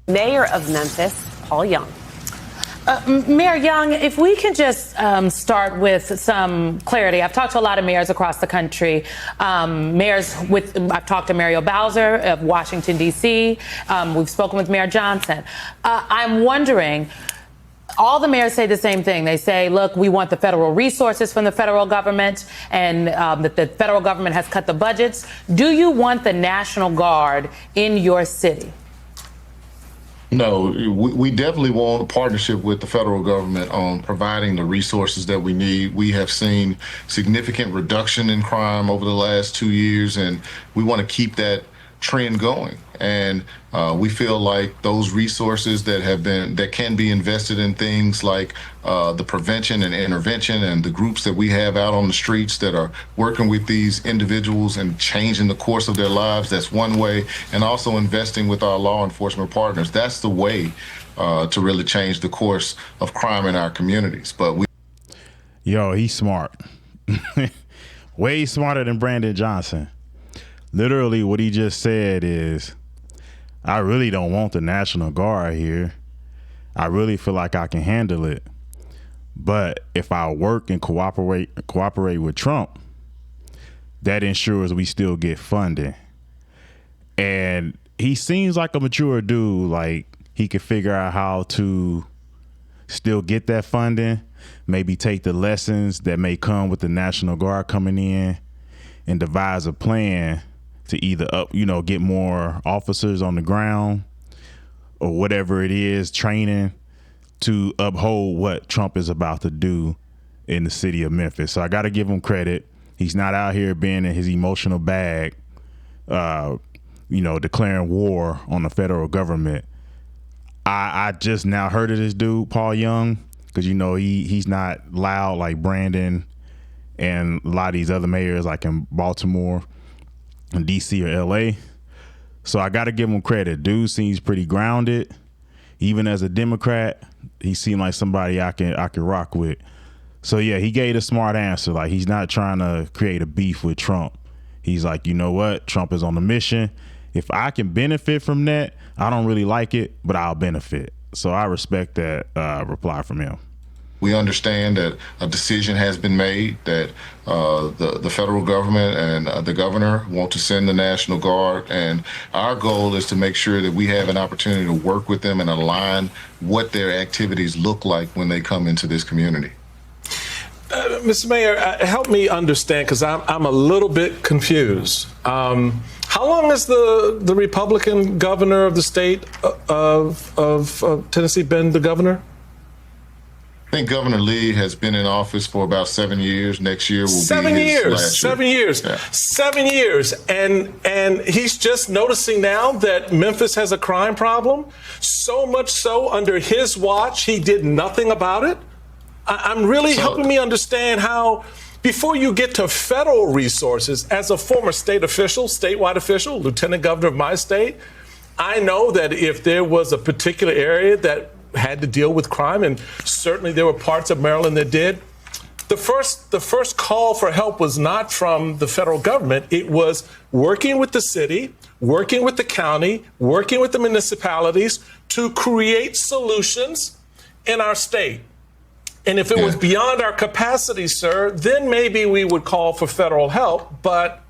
Mayor of Memphis, Paul Young. Mayor Young, if we can just start with some clarity. I've talked to a lot of mayors across the country. I've talked to Mario Bowser of Washington, D.C. We've spoken with Mayor Johnson. I'm wondering, all the mayors say the same thing. They say, look, we want the federal resources from the federal government, and that the federal government has cut the budgets. Do you want the National Guard in your city? No, we definitely want a partnership with the federal government on providing the resources that we need. We have seen significant reduction in crime over the last 2 years, and we want to keep that trend going. And we feel like those resources that can be invested in things like the prevention and intervention and the groups that we have out on the streets that are working with these individuals and changing the course of their lives. That's one way. And also investing with our law enforcement partners. That's the way to really change the course of crime in our communities. Yo, he's smart. Way smarter than Brandon Johnson. Literally what he just said is, I really don't want the National Guard here. I really feel like I can handle it. But if I work and cooperate with Trump, that ensures we still get funding. And he seems like a mature dude. Like, he could figure out how to still get that funding, maybe take the lessons that may come with the National Guard coming in and devise a plan to either get more officers on the ground or whatever it is, training to uphold what Trump is about to do in the city of Memphis. So I got to give him credit. He's not out here being in his emotional bag, declaring war on the federal government. I just now heard of this dude, Paul Young, because, he's not loud like Brandon and a lot of these other mayors like in Baltimore, in DC or LA. So I got to give him credit. Dude seems pretty grounded. Even as a Democrat, he seemed like somebody I can rock with. So yeah, he gave a smart answer. Like, he's not trying to create a beef with Trump. He's like, you know what? Trump is on a mission. If I can benefit from that, I don't really like it, but I'll benefit. So I respect that reply from him. We understand that a decision has been made that the federal government and the governor want to send the National Guard. And our goal is to make sure that we have an opportunity to work with them and align what their activities look like when they come into this community. Mr. Mayor, help me understand, because I'm a little bit confused. How long has the Republican governor of the state of Tennessee been the governor? I think Governor Lee has been in office for about 7 years. Next year will be his last year. 7 years. Yeah. 7 years. And he's just noticing now that Memphis has a crime problem. So much so, under his watch, he did nothing about it. I'm really helping me understand how, before you get to federal resources, as a former statewide official, lieutenant governor of my state, I know that if there was a particular area that had to deal with crime, and certainly there were parts of Maryland that did, the first call for help was not from the federal government. It was working with the city, working with the county, working with the municipalities to create solutions in our state. And if it was beyond our capacity, sir, then maybe we would call for federal help. But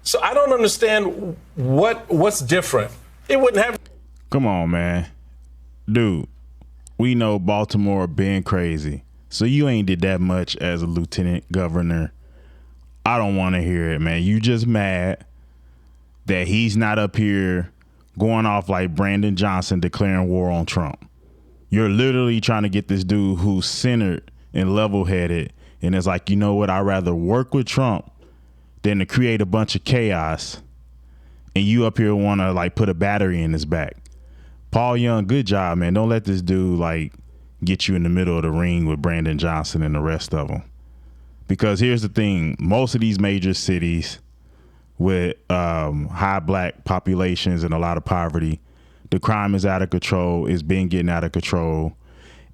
so I don't understand what's different. It wouldn't have. Come on, man. Dude, we know Baltimore being crazy. So you ain't did that much as a lieutenant governor. I don't want to hear it, man. You just mad that he's not up here going off like Brandon Johnson declaring war on Trump. You're literally trying to get this dude who's centered and level-headed, and it's like, you know what? I'd rather work with Trump than to create a bunch of chaos, and you up here want to like put a battery in his back. Paul Young, good job, man. Don't let this dude like get you in the middle of the ring with Brandon Johnson and the rest of them. Because here's the thing. Most of these major cities with high black populations and a lot of poverty, the crime is out of control. It's been getting out of control.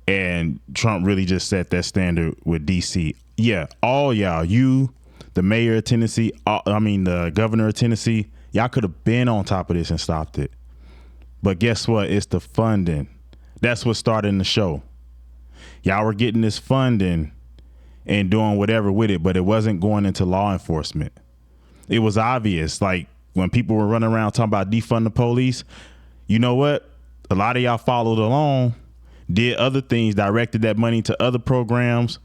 And Trump really just set that standard with D.C. Yeah, all y'all, you, the mayor of Tennessee, the governor of Tennessee, y'all could have been on top of this and stopped it. But guess what? It's the funding. That's what started the show. Y'all were getting this funding and doing whatever with it, but it wasn't going into law enforcement. It was obvious. Like when people were running around talking about defund the police, you know what? A lot of y'all followed along, did other things, directed that money to other programs,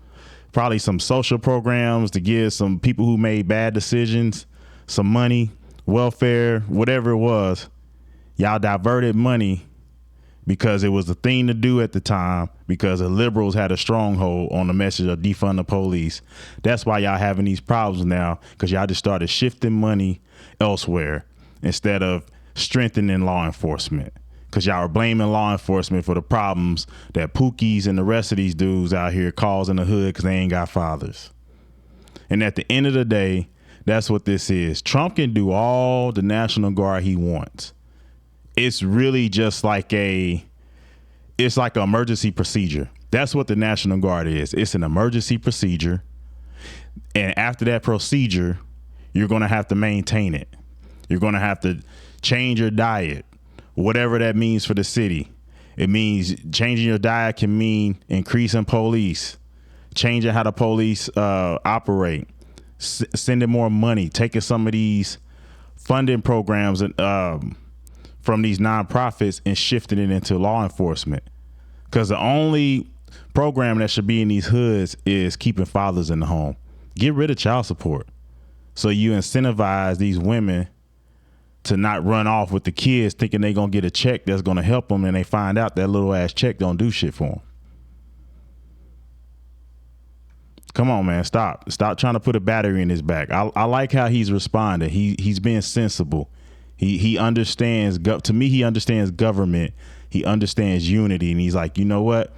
probably some social programs to give some people who made bad decisions some money, welfare, whatever it was. Y'all diverted money because it was the thing to do at the time, because the liberals had a stronghold on the message of defund the police. That's why y'all having these problems now, because y'all just started shifting money elsewhere instead of strengthening law enforcement, because y'all are blaming law enforcement for the problems that Pookies and the rest of these dudes out here cause in the hood because they ain't got fathers. And at the end of the day, that's what this is. Trump can do all the National Guard he wants. It's really just like an emergency procedure. That's what the National Guard is. It's an emergency procedure. And after that procedure, you're going to have to maintain it. You're going to have to change your diet, whatever that means for the city. It means changing your diet can mean increasing police, changing how the police operate, sending more money, taking some of these funding programs and from these nonprofits and shifting it into law enforcement. Because the only program that should be in these hoods is keeping fathers in the home. Get rid of child support. So you incentivize these women to not run off with the kids thinking they're going to get a check that's going to help them, and they find out that little ass check don't do shit for them. Come on, man. Stop trying to put a battery in his back. I like how he's responding. He's being sensible. He understands, to me, he understands government. He understands unity. And he's like, you know what?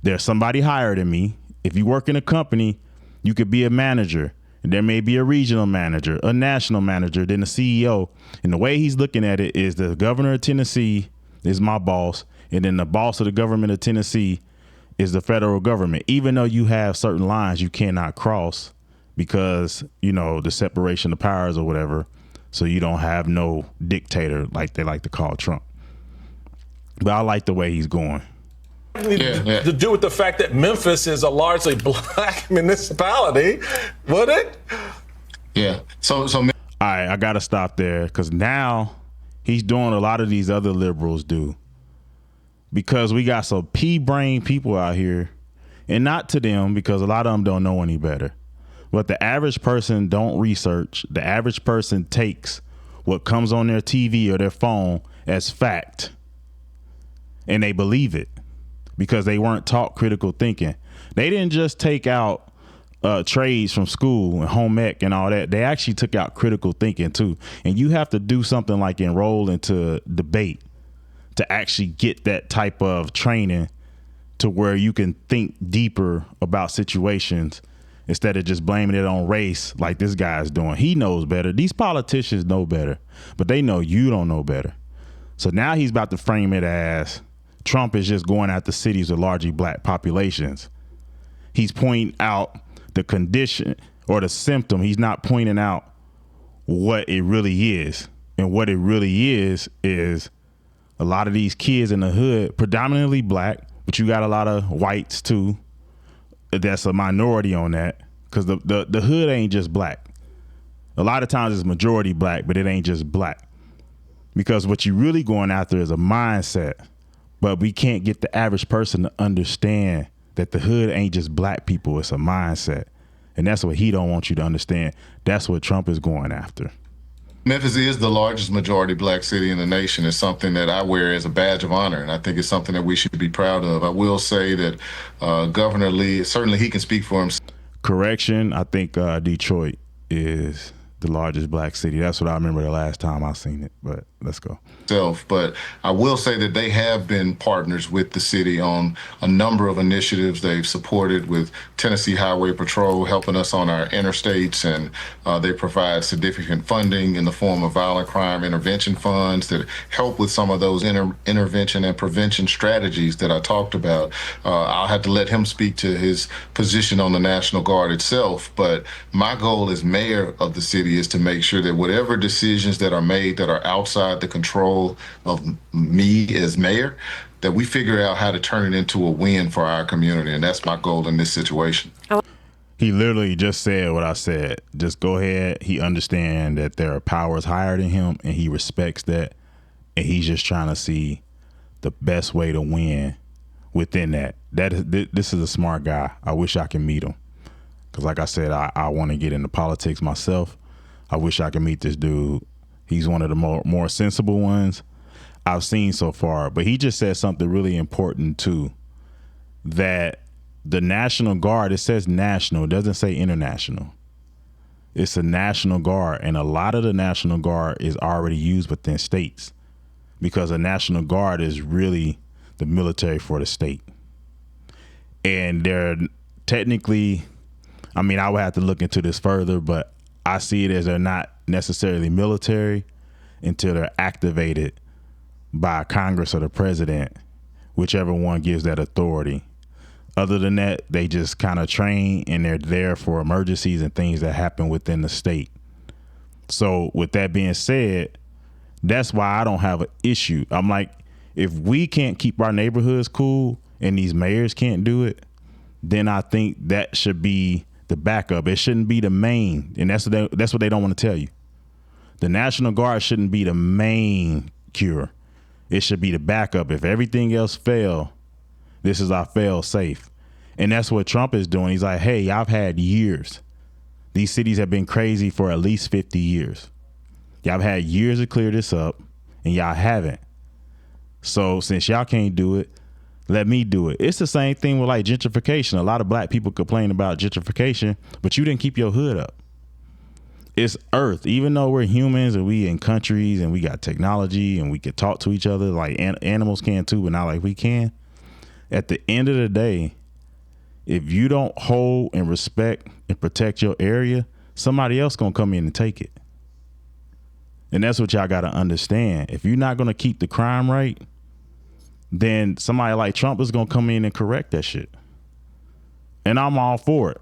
There's somebody higher than me. If you work in a company, you could be a manager. And there may be a regional manager, a national manager, then a CEO. And the way he's looking at it is the governor of Tennessee is my boss. And then the boss of the government of Tennessee is the federal government. Even though you have certain lines you cannot cross because, you know, the separation of powers or whatever. So you don't have no dictator like they like to call Trump. But I like the way he's going. To do with the fact that Memphis is a largely black municipality, would it? Yeah. So all right, I got to stop there, because now he's doing a lot of these other liberals do. Because we got some pea-brain people out here, and not to them, because a lot of them don't know any better. But the average person don't research. The average person takes what comes on their TV or their phone as fact, and they believe it because they weren't taught critical thinking. They didn't just take out trades from school and home ec and all that. They actually took out critical thinking too. And you have to do something like enroll into debate to actually get that type of training to where you can think deeper about situations instead of just blaming it on race like this guy's doing. He knows better. These politicians know better, but they know you don't know better. So now he's about to frame it as Trump is just going after cities with largely black populations. He's pointing out the condition or the symptom. He's not pointing out what it really is. And what it really is a lot of these kids in the hood, predominantly black, but you got a lot of whites too. That's a minority on that, because the hood ain't just black. A lot of times it's majority black, but it ain't just black. Because what you really going after is a mindset. But we can't get the average person to understand that the hood ain't just black people. It's a mindset. And that's what he don't want you to understand. That's what Trump is going after. Memphis is the largest majority black city in the nation. It's something that I wear as a badge of honor, and I think it's something that we should be proud of. I will say that Governor Lee, certainly he can speak for himself. Correction, I think Detroit is the largest black city. That's what I remember the last time I seen it, but let's go. But I will say that they have been partners with the city on a number of initiatives they've supported, with Tennessee Highway Patrol helping us on our interstates, and they provide significant funding in the form of violent crime intervention funds that help with some of those intervention and prevention strategies that I talked about. I'll have to let him speak to his position on the National Guard itself, but my goal as mayor of the city is to make sure that whatever decisions that are made that are outside outside the control of me as mayor, that we figure out how to turn it into a win for our community. And that's my goal in this situation. He literally just said what I said. Just go ahead. He understands that there are powers higher than him, and he respects that. And he's just trying to see the best way to win within that. This is a smart guy. I wish I could meet him. Because like I said, I want to get into politics myself. I wish I could meet this dude. He's one of the more sensible ones I've seen so far. But he just said something really important too, that the National Guard, it says national, it doesn't say international. It's a National Guard, and a lot of the National Guard is already used within states, because a National Guard is really the military for the state. And they're technically, I mean, I would have to look into this further, but I see it as they're not necessarily military until they're activated by Congress or the president, whichever one gives that authority. Other than that, they just kind of train, and they're there for emergencies and things that happen within the state. So with that being said, that's why I don't have an issue. I'm like, if we can't keep our neighborhoods cool and these mayors can't do it, then I think that should be the backup. It shouldn't be the main. And that's what they don't want to tell you. The National Guard shouldn't be the main cure. It should be the backup. If everything else fail, this is our fail safe. And that's what Trump is doing. He's like, hey, I've had years. These cities have been crazy for at least 50 years. Y'all have had years to clear this up, and y'all haven't. So since y'all can't do it, let me do it. It's the same thing with like gentrification. A lot of black people complain about gentrification, but you didn't keep your hood up. It's Earth. Even though we're humans and we in countries and we got technology and we can talk to each other like animals can too, but not like we can. At the end of the day, if you don't hold and respect and protect your area, somebody else gonna come in and take it. And that's what y'all gotta understand. If you're not gonna keep the crime right, then somebody like Trump is gonna come in and correct that shit. And I'm all for it.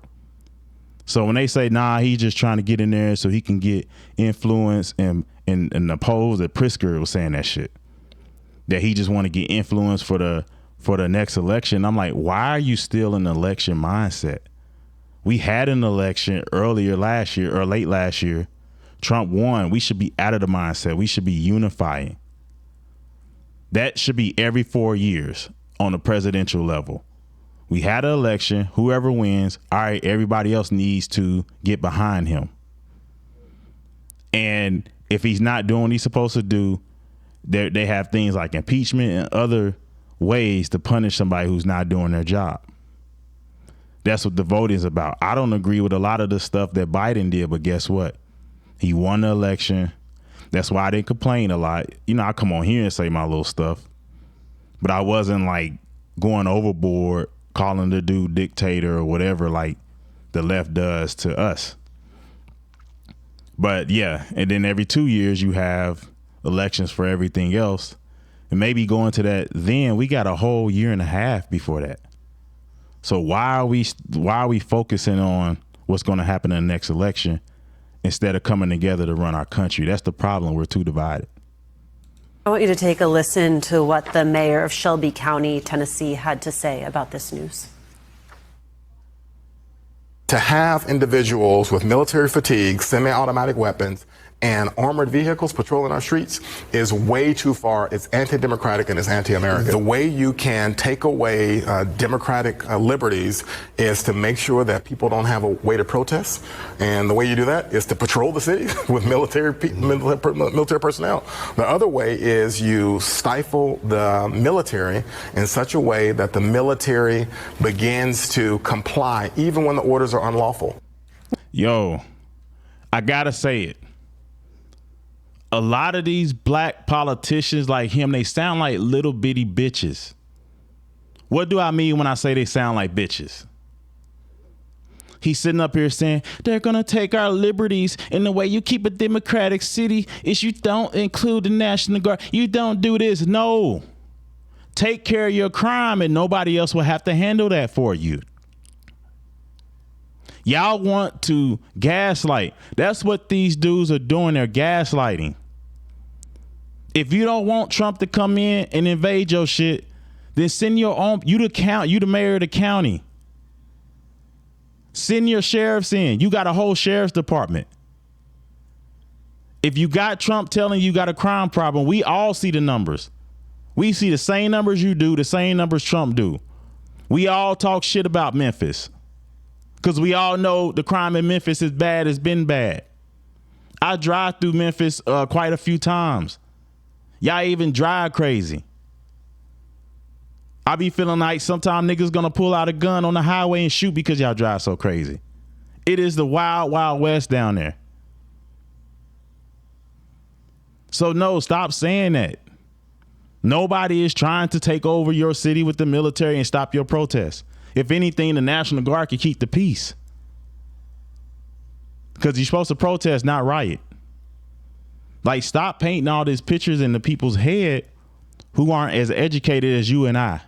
So when they say, nah, he's just trying to get in there so he can get influence and oppose, that Pritzker was saying that shit, that he just want to get influence for the next election. I'm like, why are you still in the election mindset? We had an election earlier last year or late last year. Trump won. We should be out of the mindset. We should be unifying. That should be every 4 years on the presidential level. We had an election. Whoever wins, all right, everybody else needs to get behind him. And if he's not doing what he's supposed to do, they have things like impeachment and other ways to punish somebody who's not doing their job. That's what the voting is about. I don't agree with a lot of the stuff that Biden did, but guess what? He won the election. That's why I didn't complain a lot. You know, I come on here and say my little stuff, but I wasn't like going overboard, calling the dude dictator or whatever like the left does to us. But yeah, and then every 2 years you have elections for everything else. And maybe going to that, then we got a whole year and a half before that. So why are we focusing on what's going to happen in the next election instead of coming together to run our country? That's the problem. We're too divided. I want you to take a listen to what the mayor of Shelby County, Tennessee, had to say about this news. To have individuals with military fatigue, semi-automatic weapons, and armored vehicles patrolling our streets is way too far. It's anti-democratic and it's anti-American. The way you can take away democratic liberties is to make sure that people don't have a way to protest. And the way you do that is to patrol the city with military personnel. The other way is you stifle the military in such a way that the military begins to comply even when the orders are unlawful. Yo, I gotta say it. A lot of these black politicians like him, they sound like little bitty bitches. What do I mean when I say they sound like bitches? He's sitting up here saying, they're going to take our liberties, and the way you keep a democratic city is you don't include the National Guard. You don't do this. No. Take care of your crime and nobody else will have to handle that for you. Y'all want to gaslight. That's what these dudes are doing. They're gaslighting. If you don't want Trump to come in and invade your shit, then send your own, you the mayor of the county. Send your sheriffs in. You got a whole sheriff's department. If you got Trump telling you got a crime problem, we all see the numbers. We see the same numbers you do, the same numbers Trump do. We all talk shit about Memphis because we all know the crime in Memphis is bad, it's been bad. I drive through Memphis quite a few times. Y'all even drive crazy. I be feeling like sometimes niggas gonna pull out a gun on the highway and shoot because y'all drive so crazy. It is the wild, wild west down there. So no, stop saying that. Nobody is trying to take over your city with the military and stop your protests. If anything, the National Guard can keep the peace. Because you're supposed to protest, not riot. Like, stop painting all these pictures in the people's head who aren't as educated as you and I.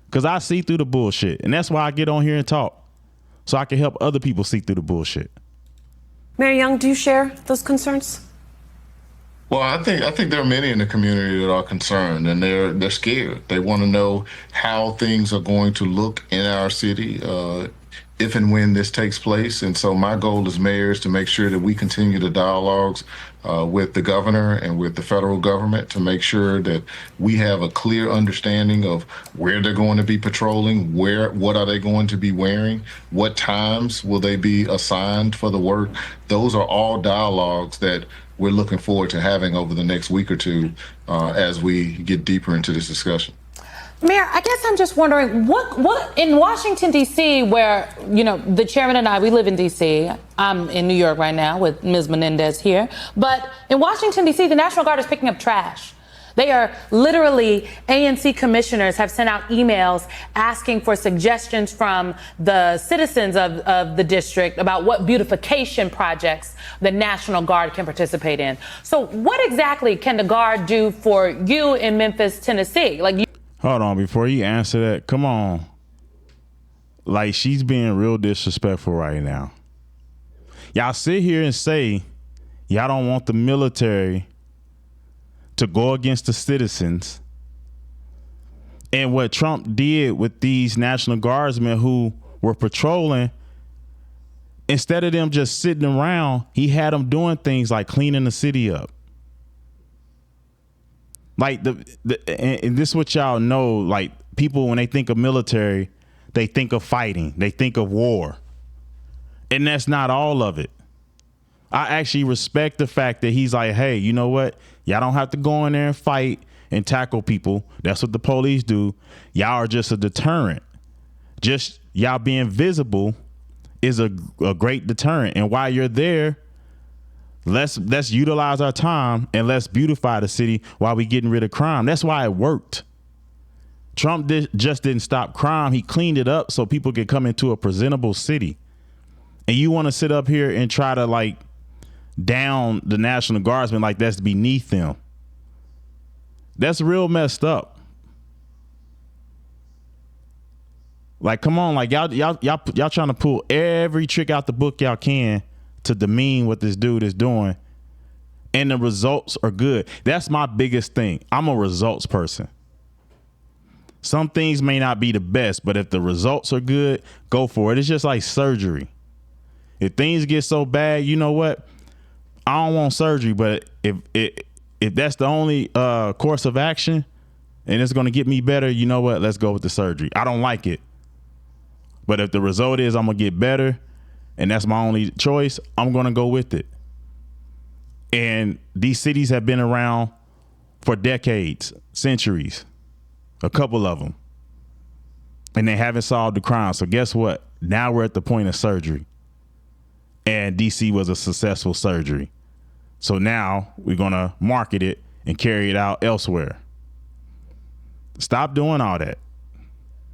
Because I see through the bullshit. And that's why I get on here and talk. So I can help other people see through the bullshit. Mayor Young, do you share those concerns? Well, I think there are many in the community that are concerned and they're scared. They want to know how things are going to look in our city if and when this takes place. And so my goal as mayor is to make sure that we continue the dialogues with the governor and with the federal government to make sure that we have a clear understanding of where they're going to be patrolling, what are they going to be wearing, what times will they be assigned for the work. Those are all dialogues that we're looking forward to having over the next week or two as we get deeper into this discussion. Mayor, I guess I'm just wondering, what in Washington, D.C., where, you know, the chairman and I, we live in D.C. I'm in New York right now with Ms. Menendez here. But in Washington, D.C., the National Guard is picking up trash. They are literally, ANC commissioners have sent out emails asking for suggestions from the citizens of the district about what beautification projects the National Guard can participate in. So what exactly can the Guard do for you in Memphis, Tennessee? Hold on, before you answer that, come on. Like, she's being real disrespectful right now. Y'all sit here and say y'all don't want the military to go against the citizens. And what Trump did with these National Guardsmen who were patrolling, instead of them just sitting around, he had them doing things like cleaning the city up. Like and this is what y'all know, like people, when they think of military, they think of fighting, they think of war. And that's not all of it. I actually respect the fact that he's like, hey, you know what? Y'all don't have to go in there and fight and tackle people. That's what the police do. Y'all are just a deterrent. Just y'all being visible is a great deterrent. And while you're there, let's utilize our time and let's beautify the city while we getting rid of crime. That's why it worked. Trump just didn't stop crime. He cleaned it up so people could come into a presentable city. And you want to sit up here and try to like down the National Guardsmen like that's beneath them. That's real messed up. Like, come on, like y'all trying to pull every trick out the book y'all can to demean what this dude is doing, and the results are good. That's my biggest thing. I'm a results person. Some things may not be the best, but if the results are good, go for it. It's just like surgery. If things get so bad, you know what? I don't want surgery, but if that's the only course of action and it's going to get me better, you know what? Let's go with the surgery. I don't like it, but if the result is I'm going to get better and that's my only choice, I'm going to go with it. And these cities have been around for decades, centuries, a couple of them, and they haven't solved the crime. So guess what? Now we're at the point of surgery. And DC was a successful surgery. So now we're going to market it and carry it out elsewhere. Stop doing all that.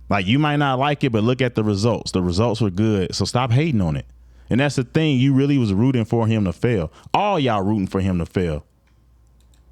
Like, you might not like it, but look at the results. The results were good. So stop hating on it. And that's the thing. You really was rooting for him to fail. All y'all rooting for him to fail.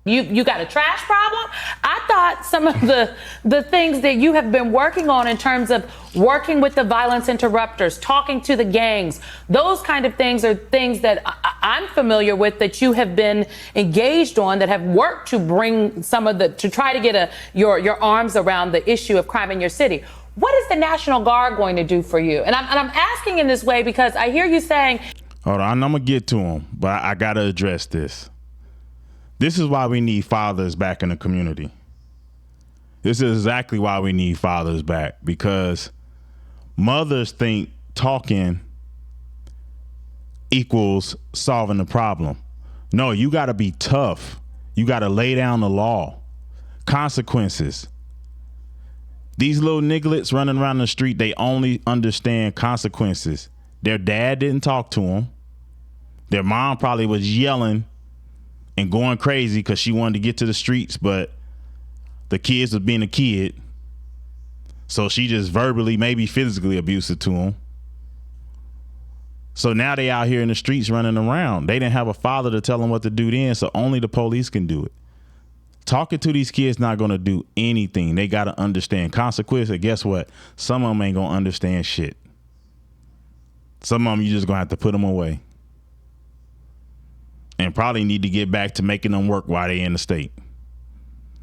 You got a trash problem? I about some of the things that you have been working on in terms of working with the violence interrupters, talking to the gangs? Those kind of things are things that I'm familiar with that you have been engaged on, that have worked to bring to try to get your arms around the issue of crime in your city. What is the National Guard going to do for you? And I'm asking in this way because I hear you saying. Hold on, I'm gonna get to him, but I gotta address this. This is why we need fathers back in the community. This is exactly why we need fathers back, because mothers think talking equals solving the problem. No, you gotta be tough. You gotta lay down the law, consequences. These little nigglets running around the street, they only understand consequences. Their dad didn't talk to them. Their mom probably was yelling and going crazy because she wanted to get to the streets, but the kids was being a kid. So she just verbally, maybe physically abusive to them. So now they out here in the streets running around. They didn't have a father to tell them what to do then, so only the police can do it. Talking to these kids not going to do anything. They got to understand consequences. And guess what? Some of them ain't going to understand shit. Some of them you just going to have to put them away. And probably need to get back to making them work while they in the state.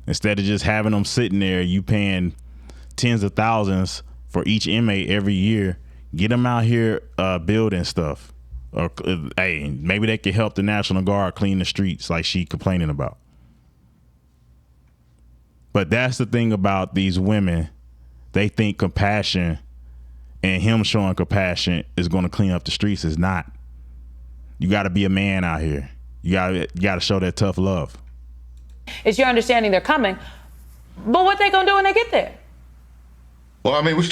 Instead of just having them sitting there, you paying tens of thousands for each inmate every year. Get them out here building stuff. Or hey, maybe they could help the National Guard clean the streets like she complaining about. But that's the thing about these women. They think compassion and him showing compassion is going to clean up the streets. It's not. You got to be a man out here. You got to show that tough love. It's your understanding they're coming, but what they going to do when they get there? Well, I mean, we're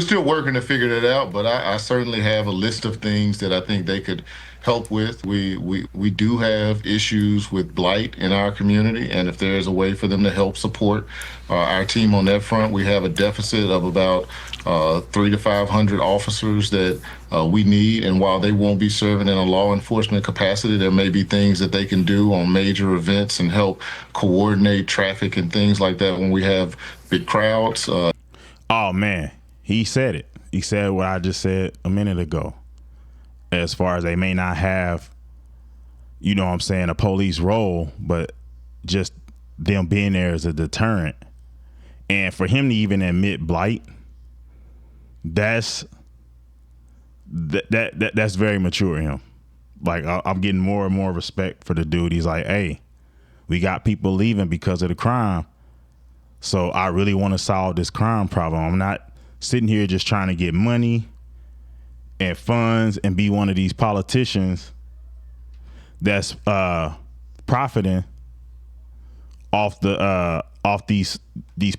still working to figure that out, but I certainly have a list of things that I think they could help with. We do have issues with blight in our community, and if there's a way for them to help support our team on that front, we have a deficit of about 300 to 500 officers that we need. And while they won't be serving in a law enforcement capacity, there may be things that they can do on major events and help coordinate traffic and things like that when we have big crowds. Oh, man, he said it. He said what I just said a minute ago. As far as they may not have, you know what I'm saying, a police role, but just them being there as a deterrent. And for him to even admit blight, that's very mature in him. Like, I'm getting more and more respect for the dude. He's like, hey, we got people leaving because of the crime. So I really want to solve this crime problem. I'm not sitting here just trying to get money and funds and be one of these politicians that's profiting off these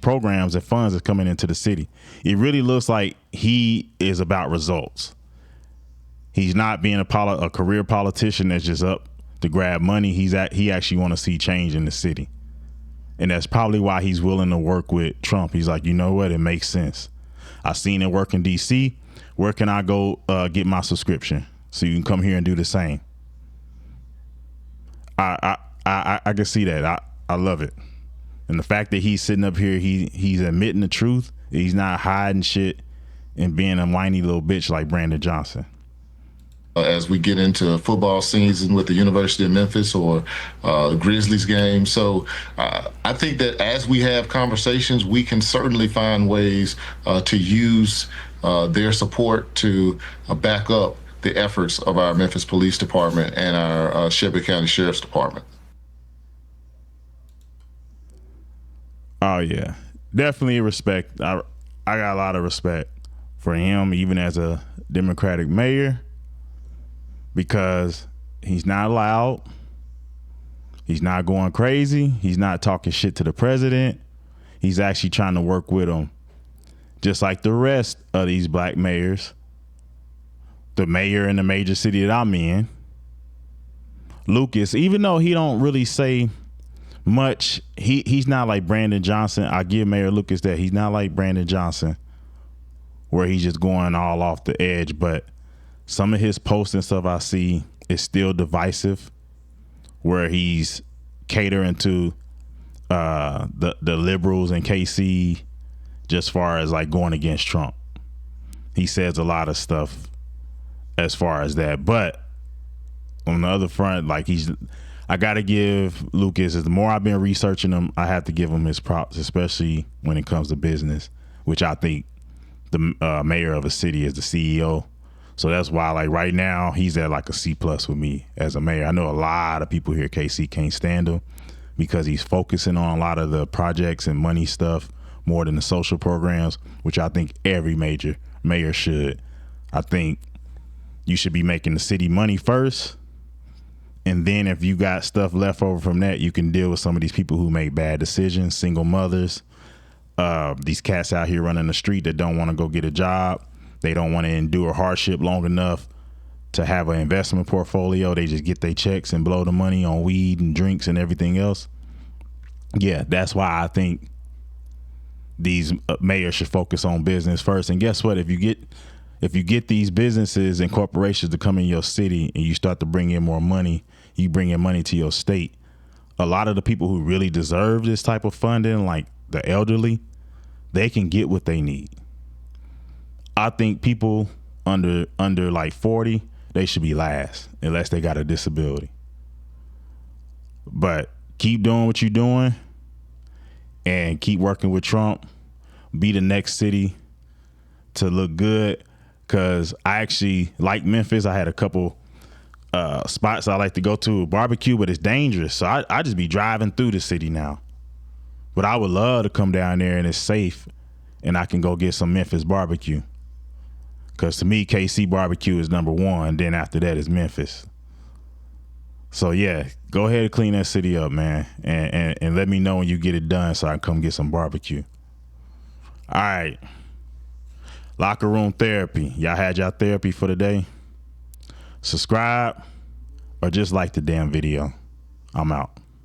programs and funds that's coming into the city. It really looks like he is about results. He's not being a career politician that's just up to grab money. He actually want to see change in the city. And that's probably why he's willing to work with Trump. He's like, you know what? It makes sense. I've seen it work in D.C. Where can I go get my subscription so you can come here and do the same? I can see that. I love it. And the fact that he's sitting up here, he's admitting the truth. He's not hiding shit and being a whiny little bitch like Brandon Johnson. As we get into football season with the University of Memphis or Grizzlies game. So I think that as we have conversations, we can certainly find ways to use their support to back up the efforts of our Memphis Police Department and our Shelby County Sheriff's Department. Oh, yeah. Definitely respect. I got a lot of respect for him, even as a Democratic mayor. Because he's not loud, he's not going crazy, he's not talking shit to the president. He's actually trying to work with him, just like the rest of these black mayors. The mayor in the major city that I'm in, Lucas, even though he don't really say much, he's not like Brandon Johnson. I give Mayor Lucas that. He's not like Brandon Johnson, where he's just going all off the edge, but some of his posts and stuff I see is still divisive, where he's catering to the liberals in KC, just far as like going against Trump. He says a lot of stuff as far as that. But on the other front, like I got to give Lucas, the more I've been researching him, I have to give him his props, especially when it comes to business, which I think the mayor of a city is the CEO. So that's why, like right now, he's at like a C+ with me as a mayor. I know a lot of people here at KC can't stand him because he's focusing on a lot of the projects and money stuff more than the social programs, which I think every major mayor should. I think you should be making the city money first, and then if you got stuff left over from that, you can deal with some of these people who make bad decisions, single mothers, these cats out here running the street that don't want to go get a job. They don't want to endure hardship long enough to have an investment portfolio. They just get their checks and blow the money on weed and drinks and everything else. Yeah, that's why I think these mayors should focus on business first. And guess what? If you get these businesses and corporations to come in your city and you start to bring in more money, you bring in money to your state. A lot of the people who really deserve this type of funding, like the elderly, they can get what they need. I think people under like 40, they should be last unless they got a disability. But keep doing what you're doing and keep working with Trump. Be the next city to look good, because I actually like Memphis. I had a couple spots I like to go to barbecue, but it's dangerous. So I just be driving through the city now. But I would love to come down there and it's safe and I can go get some Memphis barbecue. Because to me, KC barbecue is number one. Then after that is Memphis. So yeah, go ahead and clean that city up, man. And let me know when you get it done so I can come get some barbecue. All right. Locker room therapy. Y'all had y'all therapy for the day? Subscribe or just like the damn video. I'm out.